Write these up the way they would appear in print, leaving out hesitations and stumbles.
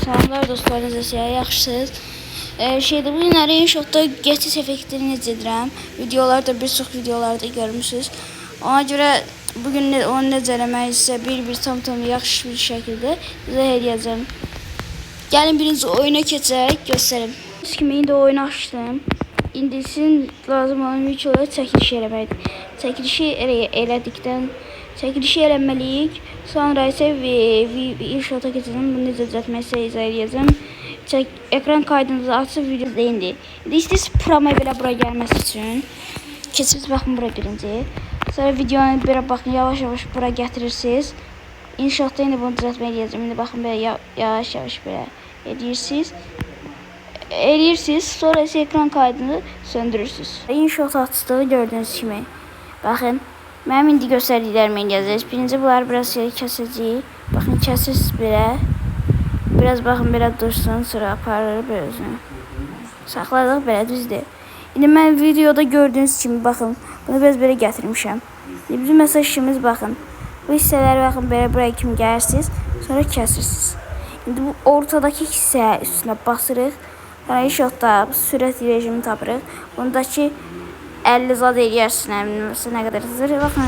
Salamlar dostlar, necəsiniz? Yaxşısınız? Bu günləri InShot'da geçiş effektini necə edirəm. Videolarda, bir çox videolarda görmüşsünüz. Ona görə bugün onu necə eləmək sizə bir tam yaxşı bir şəkildə izah edəcəm. Gəlin birinci oyuna keçərək göstərim. Siz kimi indi oyunu açdım. İndi sizin lazım olan ilk olaraq çəkiliş eləməkdir. Çəkilişi eləməliyik. Sonra isə InShot'a keçəcəm. Bunu necə düzəltmək sizə izah edəcəm. Ekran kaydınızı açıb video indi. İndi istəyirsiniz promo belə bura gəlməsi üçün keçirsiniz, baxın bura birinci. Sonra videonu belə baxın, yavaş bura gətirirsiniz. InShot'da indi bunu düzəltmək edəcəm. İndi baxın belə yavaş belə edirsiniz. Sonra isə ekran kaydını söndürürsünüz. InShot açdığı gördüğünüz kimi. Baxın, mənim indi göstərdiklərimi edəcəyiz. Birinci bunları biraz kəsəcəyik. Baxın, kəsirsiniz belə. Biraz baxın belə dursun, sonra aparır belə özünü. Saxladıq belə, düzdür. İndi mən videoda gördüğünüz kimi baxın, bunu biraz belə gətirmişəm. İndi bizim mesajımız baxın. Bu hissələri baxın belə buraya kimi gəlirsiniz, sonra kəsirsiniz. İndi bu ortadakı hissə üstünə basırıq. Sonra InShot'da sürət rejimi tapırıq. Bundakı 50 zad eləyərsiniz, nə qədər hızlı. Baxın,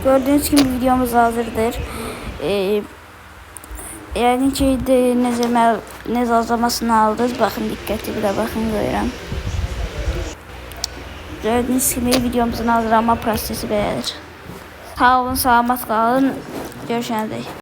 gördüğünüz gibi videomuz hazırdır. Yəqin ki necə azalmasını aldınız. Baxın, diqqətli bir də baxın, görürəm. Gördüğünüz gibi videomuzun hazırlanma prosesi belədir. Sağ olun, salamat qalın. Görüşənədək.